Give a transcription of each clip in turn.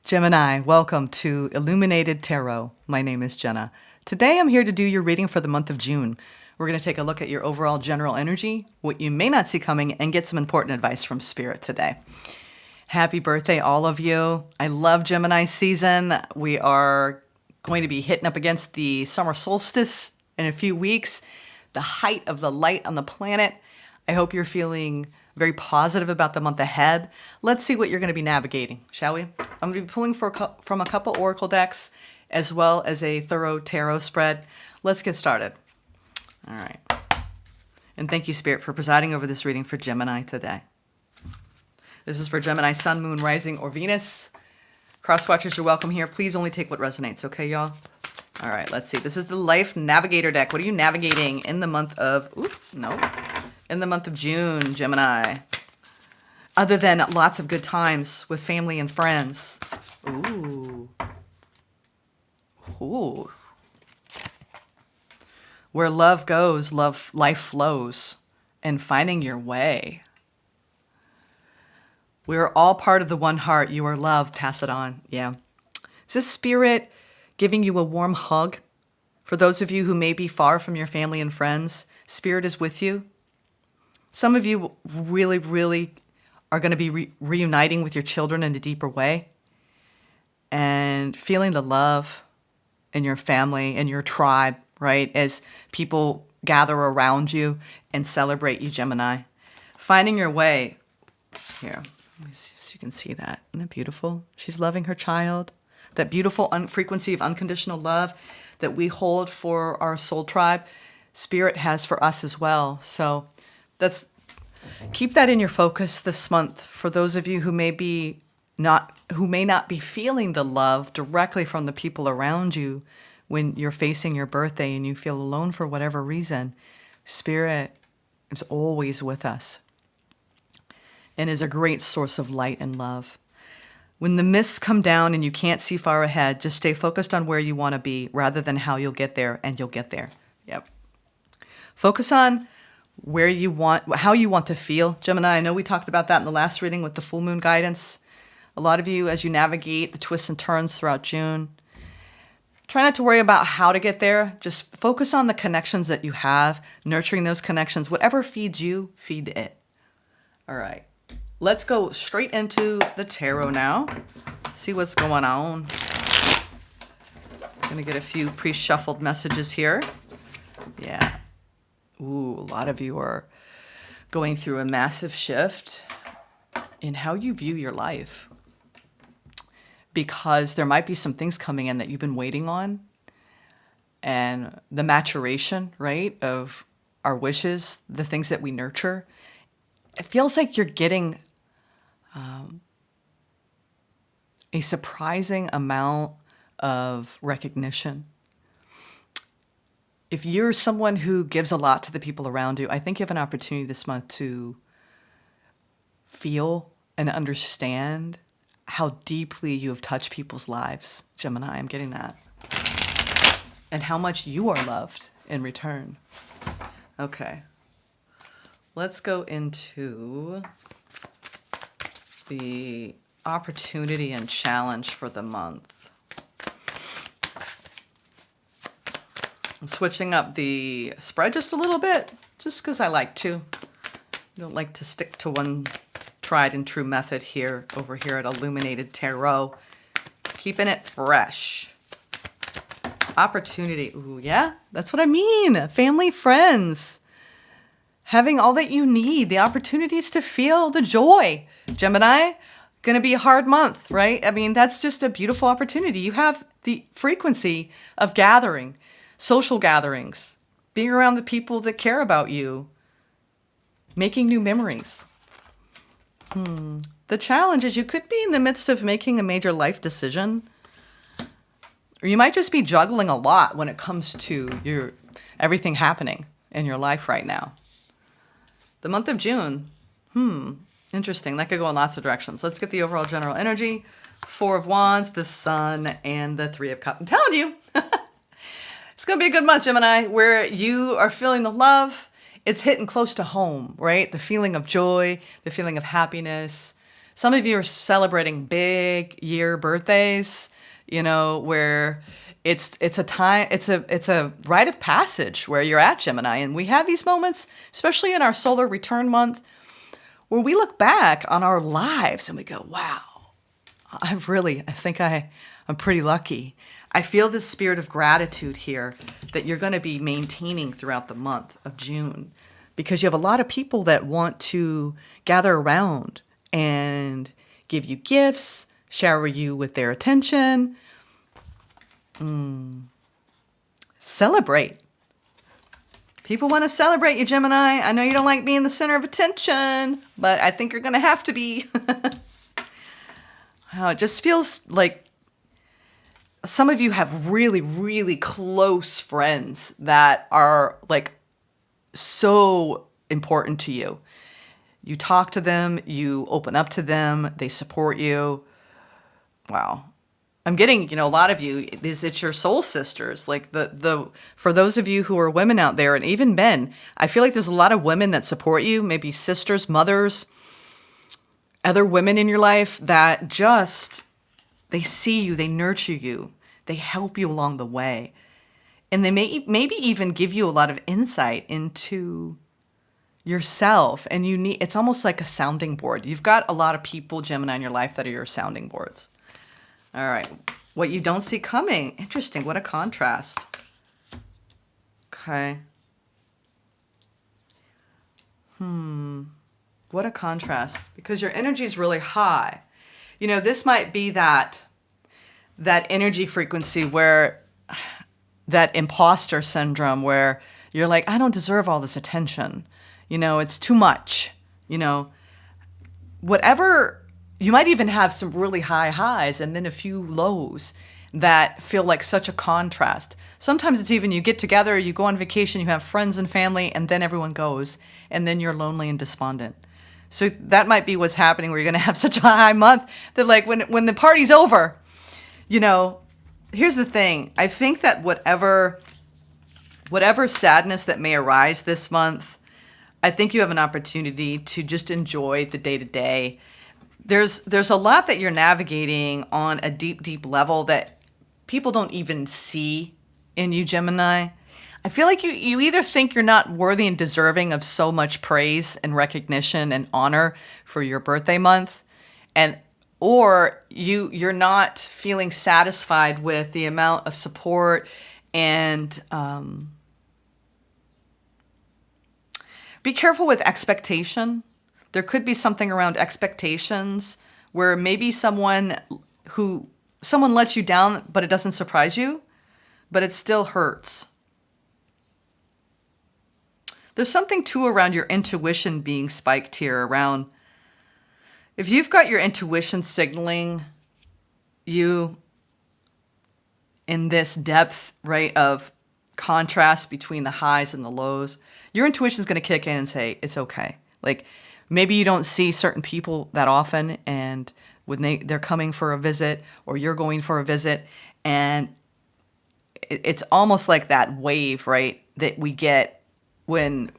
Gemini, welcome to Illuminated Tarot. My name is Jenna. Today I'm here to do your reading for the month of June. We're going to take a look at your overall general energy, what you may not see coming, and get some important advice from Spirit today. Happy birthday, all of you. I love Gemini season. We are going to be hitting up against the summer solstice in a few weeks, the height of the light on the planet. I hope you're feeling very positive about the month ahead. Let's see what you're going to be navigating, shall we? I'm going to be pulling from a couple oracle decks as well as a thorough tarot spread. Let's get started. All right. And thank you, Spirit, for presiding over this reading for Gemini today. This is for Gemini, Sun, Moon, Rising, or Venus. Cross watchers, you're welcome here. Please only take what resonates, okay, y'all? All right, let's see. This is the Life Navigator deck. What are you navigating in the month of... in the month of June, Gemini? Other than lots of good times with family and friends. Ooh. Ooh. Where love goes, life flows. And finding your way. We are all part of the one heart. You are love. Pass it on. Yeah. Is this Spirit giving you a warm hug? For those of you who may be far from your family and friends, Spirit is with you. Some of you really, really are going to be reuniting with your children in a deeper way and feeling the love in your family and your tribe, right? As people gather around you and celebrate you, Gemini. Finding your way. Here, let me see so you can see that. Isn't that beautiful? She's loving her child. That beautiful frequency of unconditional love that we hold for our soul tribe, Spirit has for us as well. So keep that in your focus this month. For those of you who may not be feeling the love directly from the people around you when you're facing your birthday and you feel alone for whatever reason, Spirit is always with us and is a great source of light and love. When the mists come down and you can't see far ahead, just stay focused on where you want to be rather than how you'll get there, and you'll get there. Yep. Focus on how you want to feel. Gemini, I know we talked about that in the last reading with the full moon guidance. A lot of you, as you navigate the twists and turns throughout June, try not to worry about how to get there. Just focus on the connections that you have, nurturing those connections. Whatever feeds you, feed it. All right. Let's go straight into the tarot now. See what's going on. I'm going to get a few pre-shuffled messages here. Yeah. Ooh, a lot of you are going through a massive shift in how you view your life. Because there might be some things coming in that you've been waiting on. And the maturation, right, of our wishes, the things that we nurture. It feels like you're getting a surprising amount of recognition. If you're someone who gives a lot to the people around you, I think you have an opportunity this month to feel and understand how deeply you have touched people's lives. Gemini, I'm getting that. And how much you are loved in return. Okay. Let's go into the opportunity and challenge for the month. I'm switching up the spread just a little bit, just because I like to. I don't like to stick to one tried and true method here, over here at Illuminated Tarot. Keeping it fresh. Opportunity. Ooh, yeah, that's what I mean. Family, friends. Having all that you need, the opportunities to feel the joy. Gemini, going to be a hard month, right? I mean, that's just a beautiful opportunity. You have the frequency of gathering, social gatherings, being around the people that care about you, making new memories. The challenge is you could be in the midst of making a major life decision, or you might just be juggling a lot when it comes to everything happening in your life right now. The month of June, interesting. That could go in lots of directions. Let's get the overall general energy. Four of Wands, the Sun, and the Three of Cups. I'm telling you, it's going to be a good month, Gemini, where you are feeling the love. It's hitting close to home, right? The feeling of joy, the feeling of happiness, Some of you are celebrating big year birthdays, where it's a rite of passage where you're at, Gemini. And we have these moments, especially in our solar return month, where we look back on our lives and we go, wow, I think I'm pretty lucky. I feel this spirit of gratitude here that you're going to be maintaining throughout the month of June, because you have a lot of people that want to gather around and give you gifts, shower you with their attention. Celebrate. People want to celebrate you, Gemini. I know you don't like being the center of attention, but I think you're going to have to be. Wow, it just feels like some of you have really, really close friends that are like so important to you. You talk to them, you open up to them, they support you. Wow. I'm getting, a lot of you, it's your soul sisters. Like for those of you who are women out there, and even men, I feel like there's a lot of women that support you, maybe sisters, mothers, other women in your life that they see you, they nurture you, they help you along the way. And they maybe even give you a lot of insight into yourself. And it's almost like a sounding board. You've got a lot of people, Gemini, in your life that are your sounding boards. All right. What you don't see coming. Interesting. What a contrast. Okay. What a contrast. Because your energy is really high. This might be that energy frequency where that imposter syndrome where you're like, I don't deserve all this attention. It's too much. Whatever. You might even have some really high highs and then a few lows that feel like such a contrast. Sometimes it's even you get together, you go on vacation, you have friends and family, and then everyone goes, and then you're lonely and despondent. So that might be what's happening, where you're going to have such a high month that like when the party's over, here's the thing. I think that whatever sadness that may arise this month, I think you have an opportunity to just enjoy the day-to-day. There's a lot that you're navigating on a deep, deep level that people don't even see in you, Gemini. I feel like you either think you're not worthy and deserving of so much praise and recognition and honor for your birthday month, or you're not feeling satisfied with the amount of support and be careful with expectation. There could be something around expectations where maybe someone lets you down, but it doesn't surprise you, but it still hurts. There's something too around your intuition being spiked here around if you've got your intuition signaling you in this depth, right, of contrast between the highs and the lows, your intuition is going to kick in and say, it's okay. Like, maybe you don't see certain people that often, and when they're coming for a visit or you're going for a visit, and it's almost like that wave, right, that we get when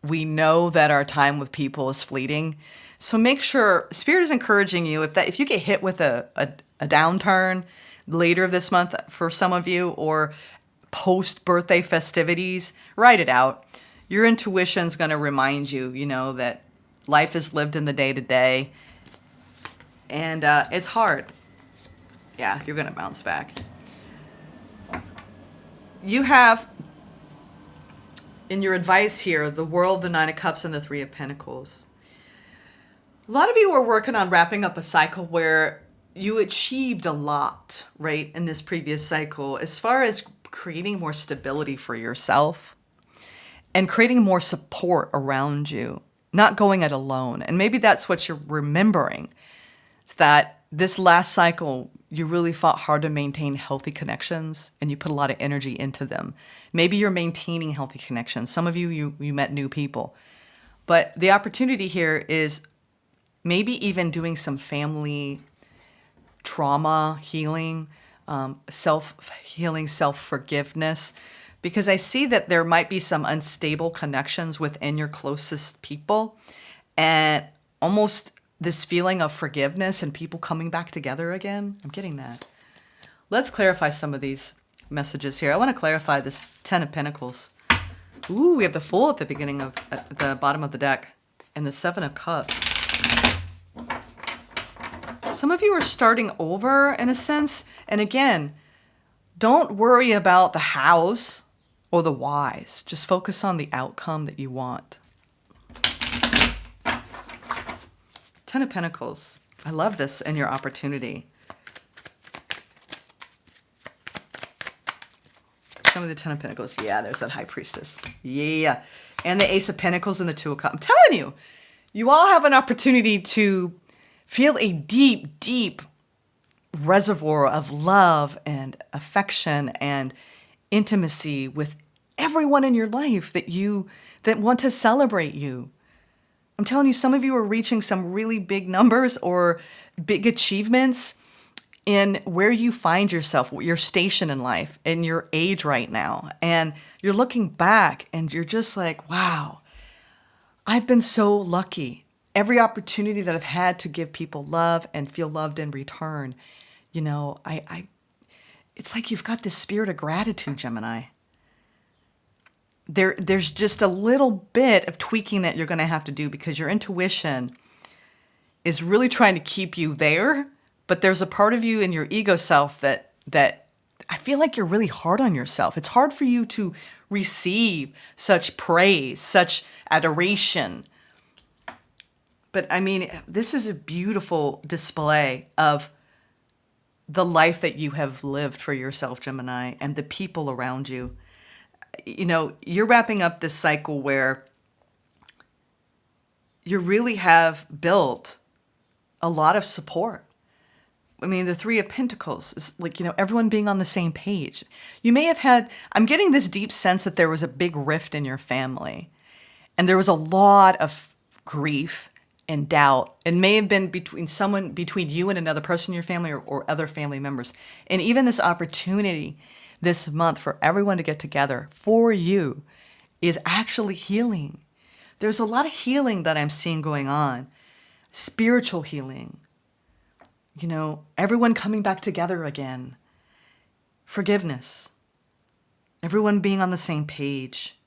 we know that our time with people is fleeting. So make sure Spirit is encouraging you if you get hit with a downturn later this month for some of you, or post birthday festivities, write it out. Your intuition's going to remind you, that life is lived in the day-to-day. And it's hard. Yeah, you're going to bounce back. You have, in your advice here, the World, the Nine of Cups, and the Three of Pentacles. A lot of you are working on wrapping up a cycle where you achieved a lot, right, in this previous cycle, as far as creating more stability for yourself and creating more support around you, not going it alone. And maybe that's what you're remembering. It's that this last cycle, you really fought hard to maintain healthy connections and you put a lot of energy into them. Maybe you're maintaining healthy connections. Some of you met new people. But the opportunity here is maybe even doing some family trauma healing, self-healing, self-forgiveness, because I see that there might be some unstable connections within your closest people, and almost this feeling of forgiveness and people coming back together again. I'm getting that. Let's clarify some of these messages here. I want to clarify this Ten of Pentacles. Ooh, we have the Fool at the beginning of, at the bottom of the deck, and the Seven of Cups. Some of you are starting over in a sense. And again, don't worry about the hows or the whys. Just focus on the outcome that you want. Ten of Pentacles. I love this in your opportunity. Some of the Ten of Pentacles. Yeah, there's that High Priestess. Yeah. And the Ace of Pentacles and the Two of Cups. I'm telling you, you all have an opportunity to feel a deep, deep reservoir of love and affection and intimacy with everyone in your life that want to celebrate you. I'm telling you, some of you are reaching some really big numbers or big achievements in where you find yourself, your station in life, and your age right now. And you're looking back and you're just like, wow, I've been so lucky. Every opportunity that I've had to give people love and feel loved in return, you know, it's like you've got this spirit of gratitude, Gemini. There's just a little bit of tweaking that you're going to have to do because your intuition is really trying to keep you there, but there's a part of you in your ego self that I feel like you're really hard on yourself. It's hard for you to receive such praise, such adoration. But I mean, this is a beautiful display of the life that you have lived for yourself, Gemini, and the people around you. You know, you're wrapping up this cycle where you really have built a lot of support. I mean, the Three of Pentacles is like, you know, everyone being on the same page. You may have had, I'm getting this deep sense that there was a big rift in your family, and there was a lot of grief and doubt. It may have been between you and another person in your family or other family members. And even this opportunity this month for everyone to get together for you is actually healing. There's a lot of healing that I'm seeing going on. Spiritual healing. You know, everyone coming back together again. Forgiveness. Everyone being on the same page.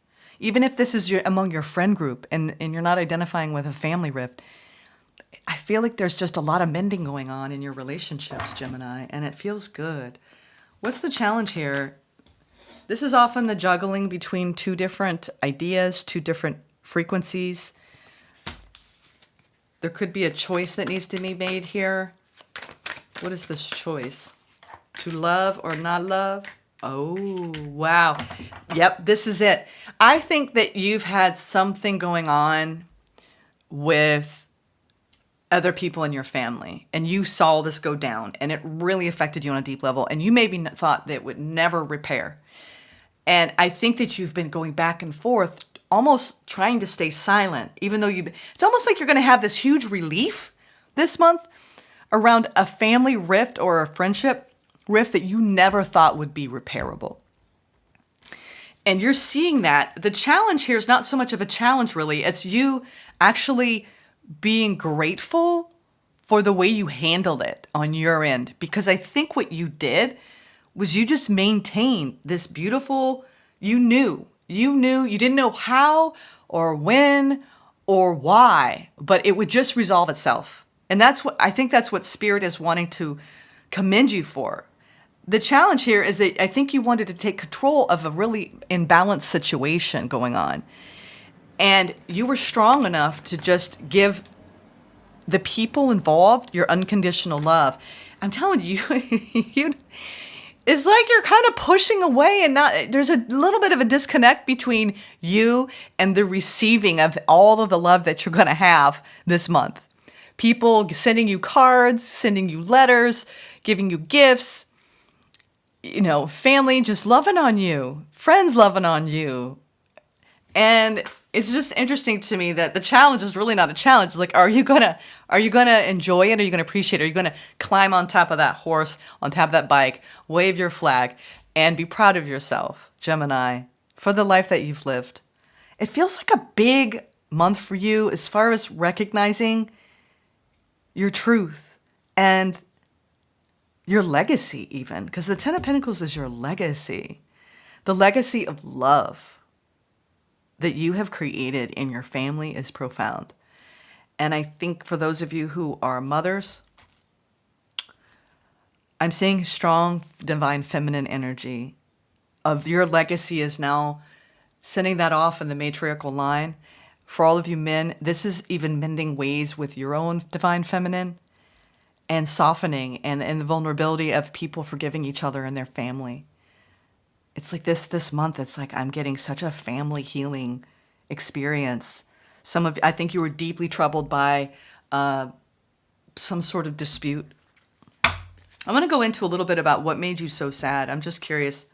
Even if this is among your friend group and you're not identifying with a family rift, I feel like there's just a lot of mending going on in your relationships, Gemini, and it feels good. What's the challenge here? This is often the juggling between two different ideas, two different frequencies. There could be a choice that needs to be made here. What is this choice? To love or not love? Oh, wow. Yep, this is it. I think that you've had something going on with other people in your family, and you saw this go down, and it really affected you on a deep level, and you maybe thought that it would never repair. And I think that you've been going back and forth, almost trying to stay silent, even though it's almost like you're going to have this huge relief this month around a family rift or a friendship rift that you never thought would be repairable. And you're seeing that. The challenge here is not so much of a challenge, really. It's you actually being grateful for the way you handled it on your end. Because I think what you did was you just maintained this beautiful, you didn't know how or when or why, but it would just resolve itself. And I think that's what Spirit is wanting to commend you for. The challenge here is that I think you wanted to take control of a really imbalanced situation going on. And you were strong enough to just give the people involved your unconditional love. I'm telling you, it's like you're kind of pushing away and there's a little bit of a disconnect between you and the receiving of all of the love that you're going to have this month. People sending you cards, sending you letters, giving you gifts, family just loving on you, friends loving on you. And it's just interesting to me that the challenge is really not a challenge. Like, are you gonna enjoy it? Are you gonna appreciate it? Are you gonna climb on top of that horse, on top of that bike, wave your flag, and be proud of yourself, Gemini, for the life that you've lived? It feels like a big month for you as far as recognizing your truth, and your legacy even. Because the Ten of Pentacles is your legacy. The legacy of love that you have created in your family is profound. And I think for those of you who are mothers, I'm seeing strong divine feminine energy of your legacy is now sending that off in the matriarchal line. For all of you men, this is even mending ways with your own divine feminine and softening and the vulnerability of people forgiving each other and their family. It's like this month, it's like I'm getting such a family healing experience. I think you were deeply troubled by some sort of dispute. I'm going to go into a little bit about what made you so sad. I'm just curious.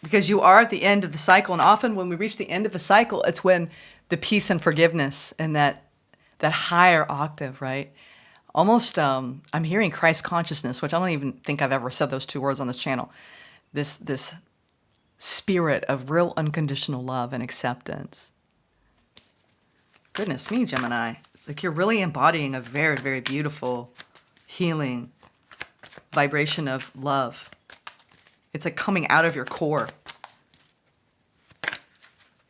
Because you are at the end of the cycle. And often when we reach the end of the cycle, it's when the peace and forgiveness and that higher octave, right? Almost, I'm hearing Christ consciousness, which I don't even think I've ever said those two words on this channel. This spirit of real unconditional love and acceptance. Goodness me, Gemini. It's like you're really embodying a very, very beautiful, healing vibration of love. It's like coming out of your core.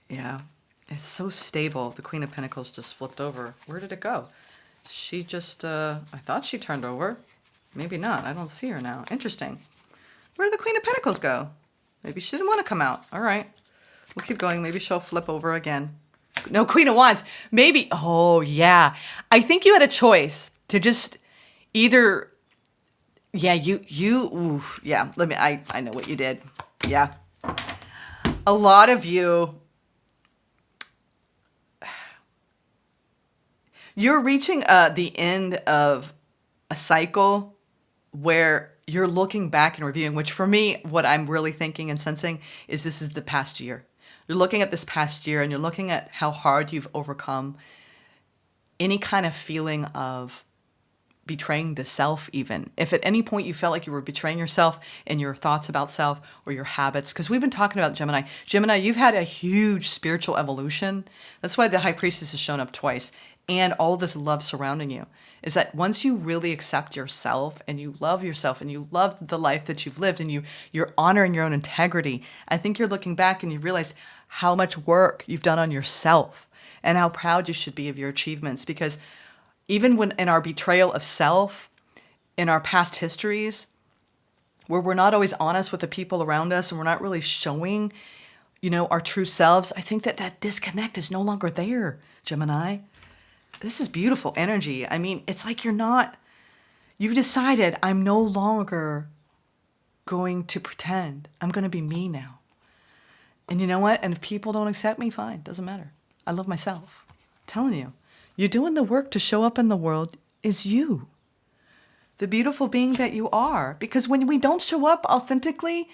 Yeah. It's so stable. The Queen of Pentacles just flipped over. Where did it go? She just, I thought she turned over. Maybe not. I don't see her now. Interesting. Where did the Queen of Pentacles go? Maybe she didn't want to come out. All right. We'll keep going. Maybe she'll flip over again. No, Queen of Wands. Maybe. Oh, yeah. I think you had a choice to just either... Yeah, oof, yeah, I know what you did. Yeah. A lot of you're reaching the end of a cycle where you're looking back and reviewing, which for me, what I'm really thinking and sensing is this is the past year. You're looking at this past year and you're looking at how hard you've overcome any kind of feeling of betraying the self even. If at any point you felt like you were betraying yourself and your thoughts about self or your habits, because we've been talking about Gemini. Gemini, you've had a huge spiritual evolution. That's why the High Priestess has shown up twice. And all this love surrounding you is that once you really accept yourself and you love the life that you've lived and you're honoring your own integrity, I think you're looking back and you realize how much work you've done on yourself and how proud you should be of your achievements. Because even when in our betrayal of self, in our past histories, where we're not always honest with the people around us and we're not really showing, our true selves, I think that disconnect is no longer there, Gemini. This is beautiful energy. I mean, it's like you've decided I'm no longer going to pretend. I'm going to be me now. And you know what? And if people don't accept me, fine. Doesn't matter. I love myself. I'm telling you. You're doing the work to show up in the world is you. The beautiful being that you are. Because when we don't show up authentically,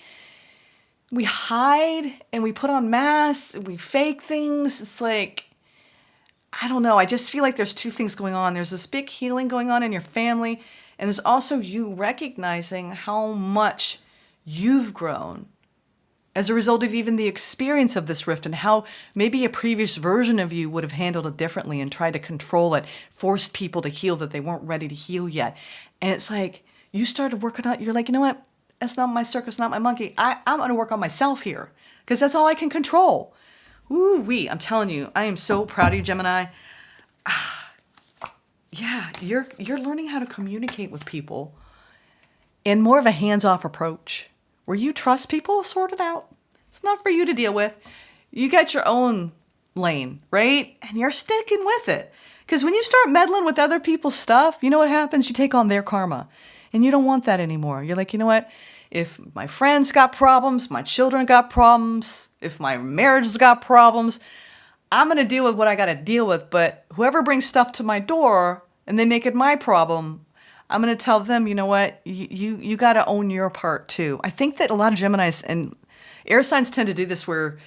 we hide and we put on masks, and we fake things. It's like, I don't know. I just feel like there's two things going on. There's this big healing going on in your family. And there's also you recognizing how much you've grown as a result of even the experience of this rift and how maybe a previous version of you would have handled it differently and tried to control it, forced people to heal that they weren't ready to heal yet. And it's like, you started working on, you're like, you know what? That's not my circus, not my monkey. I'm going to work on myself here because that's all I can control. Ooh-wee, I'm telling you, I am so proud of you, Gemini. Yeah, you're learning how to communicate with people in more of a hands-off approach. Where you trust people, sort it out. It's not for you to deal with. You got your own lane, right? And you're sticking with it. Because when you start meddling with other people's stuff, you know what happens? You take on their karma. And you don't want that anymore. You're like, you know what? If my friends got problems, my children got problems, if my marriage has got problems, I'm going to deal with what I got to deal with. But whoever brings stuff to my door and they make it my problem, I'm going to tell them, you know what, you got to own your part too. I think that a lot of Geminis and air signs tend to do this where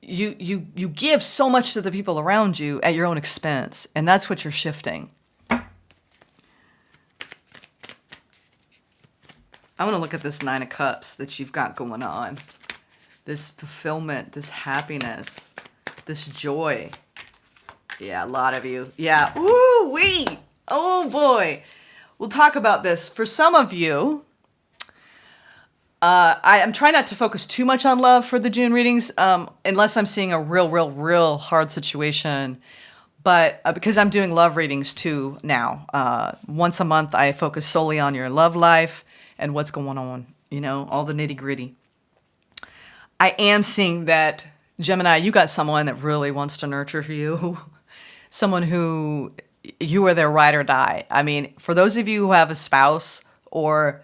you give so much to the people around you at your own expense. And that's what you're shifting. I want to look at this 9 of Cups that you've got going on. This fulfillment, this happiness, this joy. Yeah, a lot of you. Yeah. Ooh-wee. Oh boy. We'll talk about this. For some of you, I'm trying not to focus too much on love for the June readings, unless I'm seeing a real hard situation. But because I'm doing love readings too now, once a month I focus solely on your love life and what's going on, all the nitty gritty. I am seeing that, Gemini, you got someone that really wants to nurture you. Someone who you are their ride or die. I mean, for those of you who have a spouse or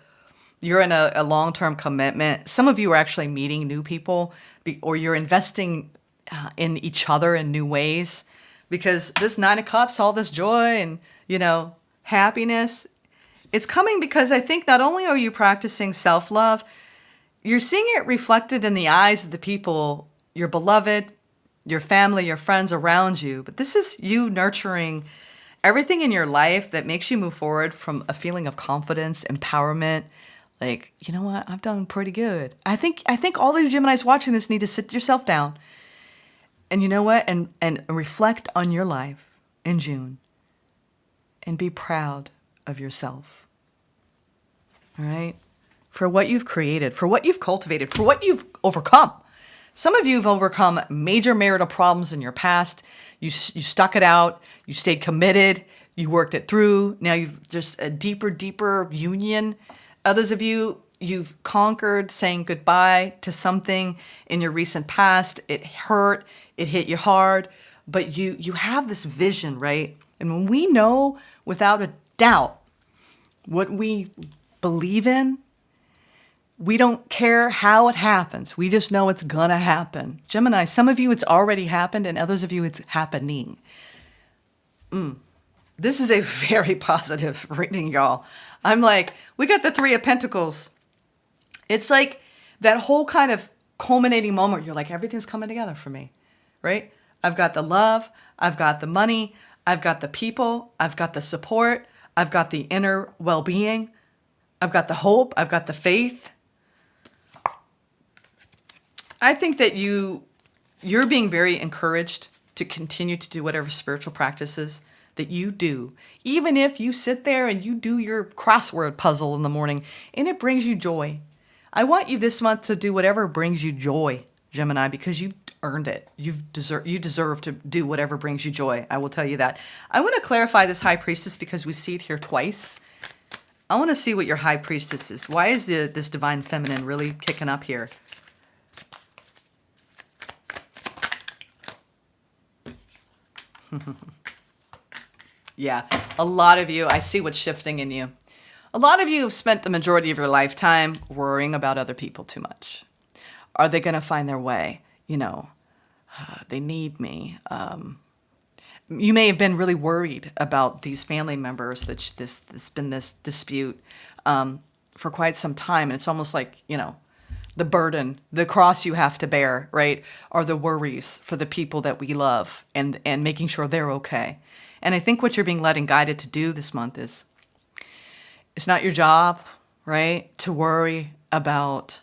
you're in a long-term commitment, some of you are actually meeting new people or you're investing in each other in new ways, because this Nine of Cups, all this joy and, happiness, it's coming because I think not only are you practicing self-love, you're seeing it reflected in the eyes of the people, your beloved, your family, your friends around you. But this is you nurturing everything in your life that makes you move forward from a feeling of confidence, empowerment. Like, you know what? I've done pretty good. I think all of you Geminis watching this need to sit yourself down and you know what? And reflect on your life in June and be proud of yourself. All right? For what you've created, for what you've cultivated, for what you've overcome. Some of you have overcome major marital problems in your past. You stuck it out. You stayed committed. You worked it through. Now you've just a deeper union. Others of you, you've conquered saying goodbye to something in your recent past. It hurt. It hit you hard. But you have this vision, right? And when we know without a doubt what we believe in, we don't care how it happens. We just know it's gonna happen. Gemini, some of you it's already happened and others of you it's happening. This is a very positive reading, y'all. I'm like, we got the Three of Pentacles. It's like that whole kind of culminating moment. You're like, everything's coming together for me, right? I've got the love. I've got the money. I've got the people. I've got the support. I've got the inner well-being. I've got the hope. I've got the faith. I think that you're being very encouraged to continue to do whatever spiritual practices that you do. Even if you sit there and you do your crossword puzzle in the morning and it brings you joy. I want you this month to do whatever brings you joy, Gemini, because you earned it. You deserve to do whatever brings you joy. I will tell you that. I want to clarify this High Priestess because we see it here twice. I want to see what your High Priestess is. Why is this Divine Feminine really kicking up here? Yeah, a lot of you, I see what's shifting in you. A lot of you have spent the majority of your lifetime worrying about other people too much. Are they going to find their way? They need me. You may have been really worried about these family members, that there's been this dispute for quite some time. And it's almost like, the burden, the cross you have to bear, right, are the worries for the people that we love and making sure they're okay. And I think what you're being led and guided to do this month is, it's not your job, right, to worry about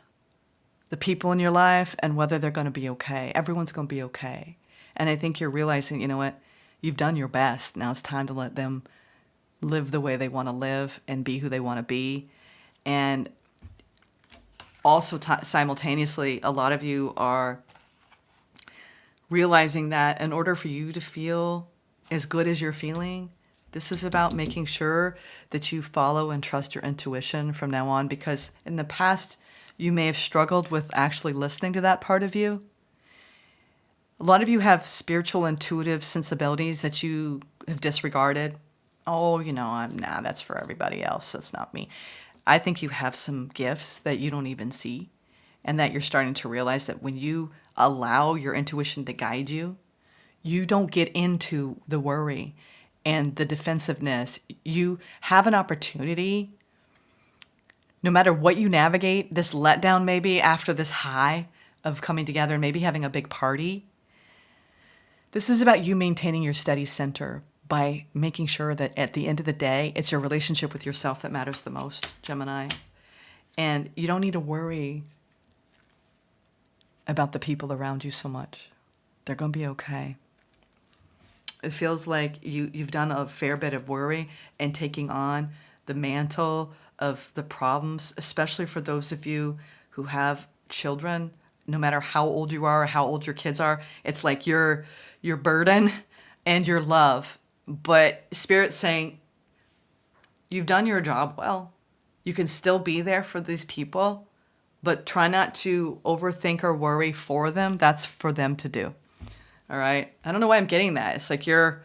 the people in your life and whether they're going to be okay. Everyone's going to be okay. And I think you're realizing, you know what, you've done your best. Now it's time to let them live the way they want to live and be who they want to be. And also simultaneously, a lot of you are realizing that in order for you to feel as good as you're feeling, this is about making sure that you follow and trust your intuition from now on, because in the past, you may have struggled with actually listening to that part of you. A lot of you have spiritual, intuitive sensibilities that you have disregarded. Oh, that's for everybody else. That's not me. I think you have some gifts that you don't even see, and that you're starting to realize that when you allow your intuition to guide you, you don't get into the worry and the defensiveness. You have an opportunity, no matter what you navigate, this letdown maybe after this high of coming together and maybe having a big party. This is about you maintaining your steady center by making sure that at the end of the day, it's your relationship with yourself that matters the most, Gemini. And you don't need to worry about the people around you so much. They're going to be okay. It feels like you've done a fair bit of worry and taking on the mantle of the problems, especially for those of you who have children. No matter how old you are or how old your kids are, it's like your burden and your love. But Spirit's saying, you've done your job well. You can still be there for these people, but try not to overthink or worry for them. That's for them to do. All right. I don't know why I'm getting that. It's like you're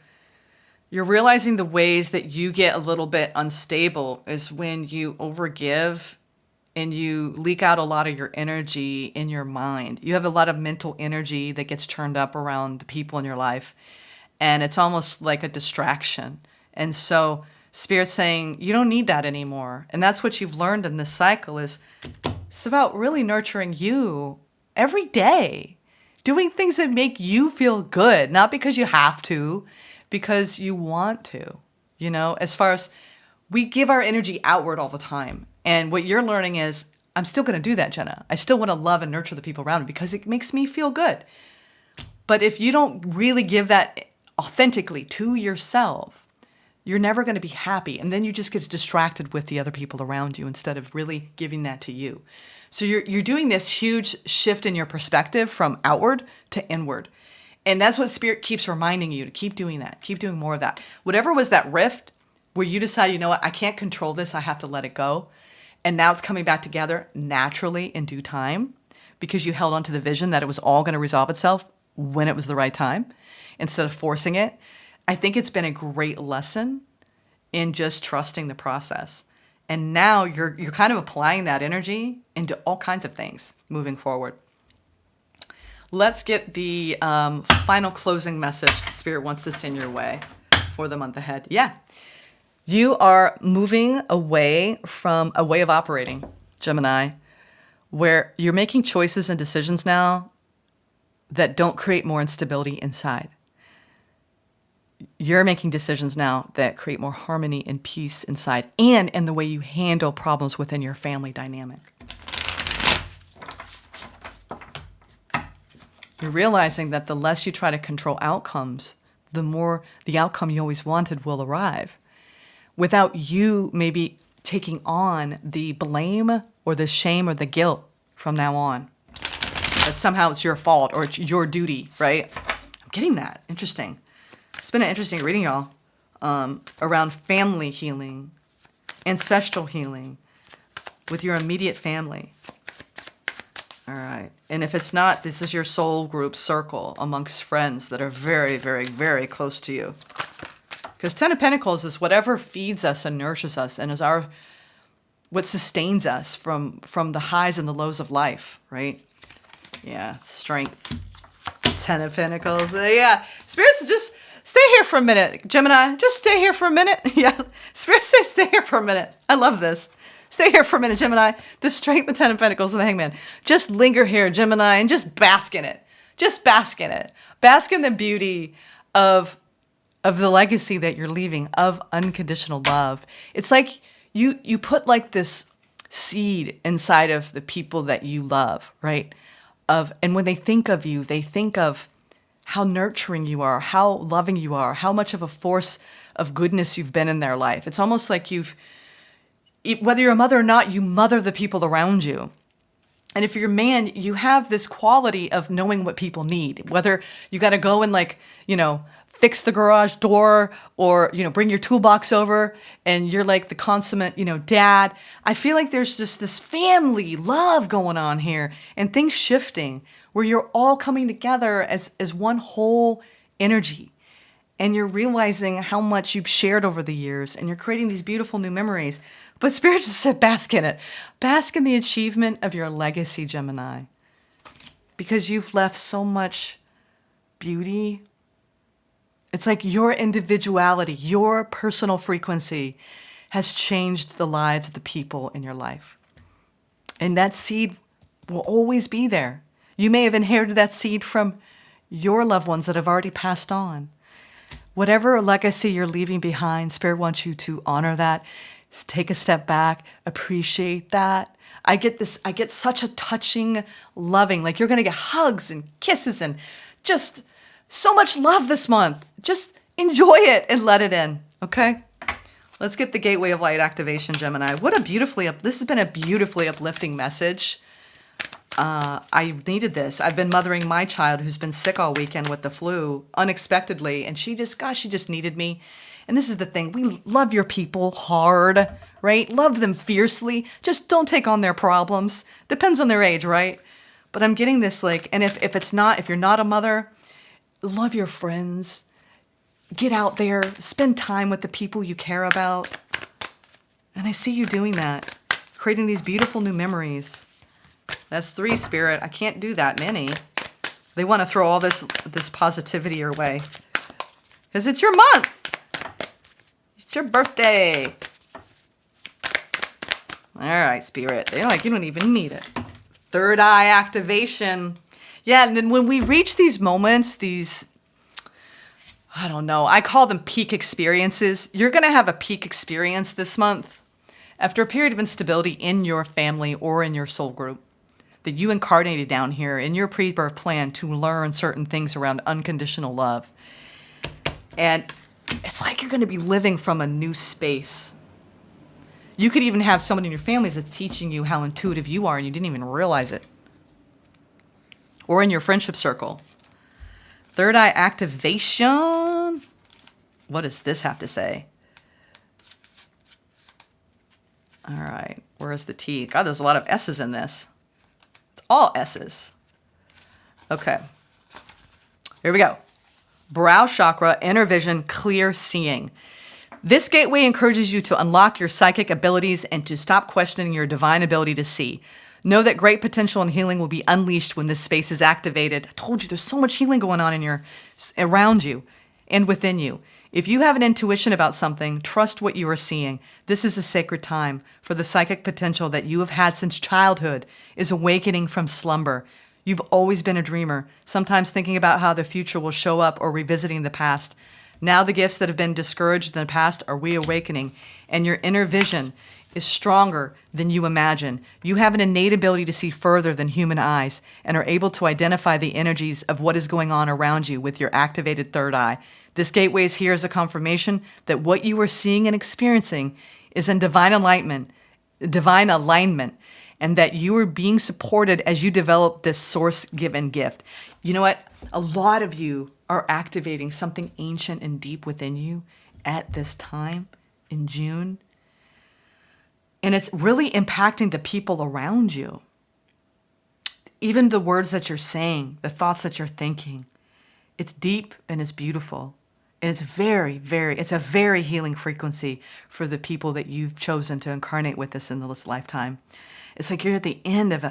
realizing the ways that you get a little bit unstable is when you overgive and you leak out a lot of your energy in your mind. You have a lot of mental energy that gets turned up around the people in your life, and it's almost like a distraction. And so Spirit's saying you don't need that anymore. And that's what you've learned in this cycle is it's about really nurturing you every day, doing things that make you feel good, not because you have to, because you want to. You know, as far as we give our energy outward all the time. And what you're learning is, I'm still going to do that, Jenna. I still want to love and nurture the people around me because it makes me feel good. But if you don't really give that authentically to yourself, you're never going to be happy. And then you just get distracted with the other people around you instead of really giving that to you. So you're doing this huge shift in your perspective from outward to inward. And that's what Spirit keeps reminding you to keep doing that. Keep doing more of that. Whatever was that rift where you decide, you know what, I can't control this. I have to let it go. And now it's coming back together naturally in due time because you held on to the vision that it was all going to resolve itself when it was the right time instead of forcing it. I think it's been a great lesson in just trusting the process. And now you're kind of applying that energy into all kinds of things moving forward. Let's get the final closing message that Spirit wants to send your way for the month ahead. Yeah. You are moving away from a way of operating, Gemini, where you're making choices and decisions now that don't create more instability inside. You're making decisions now that create more harmony and peace inside and in the way you handle problems within your family dynamic. You're realizing that the less you try to control outcomes, the more the outcome you always wanted will arrive without you maybe taking on the blame or the shame or the guilt from now on. That somehow it's your fault or it's your duty, right? I'm getting that. Interesting. It's been an interesting reading, y'all, around family healing, ancestral healing with your immediate family. All right. And if it's not, this is your soul group circle amongst friends that are very, very, very close to you. Because Ten of Pentacles is whatever feeds us and nourishes us and is what sustains us from the highs and the lows of life, right? Yeah, strength. Ten of Pentacles. Yeah. Spirits, just stay here for a minute. Gemini, just stay here for a minute. Yeah. Spirits say stay here for a minute. I love this. Stay here for a minute, Gemini. The Strength, the Ten of Pentacles, and the Hangman. Just linger here, Gemini, and just bask in it. Just bask in it. Bask in the beauty of the legacy that you're leaving, of unconditional love. It's like you put like this seed inside of the people that you love, right? And when they think of you, they think of how nurturing you are, how loving you are, how much of a force of goodness you've been in their life. It's almost like whether you're a mother or not, you mother the people around you. And if you're a man, you have this quality of knowing what people need, whether you got to go and fix the garage door or, bring your toolbox over and you're like the consummate, dad. I feel like there's just this family love going on here and things shifting where you're all coming together as one whole energy. And you're realizing how much you've shared over the years and you're creating these beautiful new memories. But Spirit just said, bask in it. Bask in the achievement of your legacy, Gemini. Because you've left so much beauty. It's like your individuality, your personal frequency has changed the lives of the people in your life. And that seed will always be there. You may have inherited that seed from your loved ones that have already passed on. Whatever legacy you're leaving behind, Spirit wants you to honor that. Take a step back, appreciate that. I get such a touching, loving, like you're going to get hugs and kisses and just so much love this month. Just enjoy it and let it in, okay? Let's get the Gateway of Light activation, Gemini. This has been a beautifully uplifting message. I needed this. I've been mothering my child who's been sick all weekend with the flu unexpectedly. And she just needed me. And this is the thing. We love your people hard, right? Love them fiercely. Just don't take on their problems. Depends on their age, right? But I'm getting this like, and if you're not a mother, love your friends. Get out there. Spend time with the people you care about. And I see you doing that. Creating these beautiful new memories. That's 3, Spirit. I can't do that many. They want to throw all this positivity your way. Because it's your month. It's your birthday. All right, Spirit. They're like, you don't even need it. Third eye activation. Yeah, and then when we reach these moments, I don't know, I call them peak experiences. You're going to have a peak experience this month after a period of instability in your family or in your soul group that you incarnated down here in your pre-birth plan to learn certain things around unconditional love. And it's like you're going to be living from a new space. You could even have someone in your family that's teaching you how intuitive you are and you didn't even realize it. Or in your friendship circle. Third eye activation. What does this have to say? All right. Where's the T? God, there's a lot of S's in this. It's all S's. Okay. Here we go. Brow chakra, inner vision, clear seeing. This gateway encourages you to unlock your psychic abilities and to stop questioning your divine ability to see. Know that great potential and healing will be unleashed when this space is activated. I told you there's so much healing going on around you and within you. If you have an intuition about something, trust what you are seeing. This is a sacred time for the psychic potential that you have had since childhood is awakening from slumber. You've always been a dreamer, sometimes thinking about how the future will show up or revisiting the past. Now the gifts that have been discouraged in the past are reawakening, and your inner vision is stronger than you imagine. You have an innate ability to see further than human eyes and are able to identify the energies of what is going on around you with your activated third eye. This gateway is here as a confirmation that what you are seeing and experiencing is in divine alignment, and that you are being supported as you develop this source-given gift. You know what? A lot of you are activating something ancient and deep within you at this time in June. And it's really impacting the people around you. Even the words that you're saying, the thoughts that you're thinking. It's deep and it's beautiful. And it's it's a very healing frequency for the people that you've chosen to incarnate with us in this lifetime. It's like you're at the end of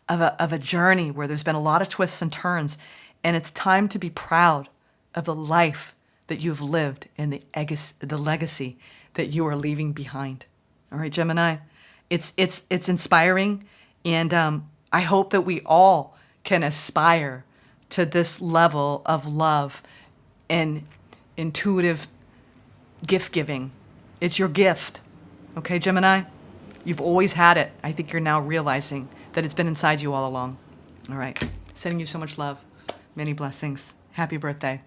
a journey where there's been a lot of twists and turns. And it's time to be proud of the life that you have lived and the legacy that you are leaving behind. All right, Gemini, it's inspiring, and I hope that we all can aspire to this level of love and intuitive gift giving. It's your gift, okay, Gemini? You've always had it. I think you're now realizing that it's been inside you all along. All right, sending you so much love, many blessings. Happy birthday.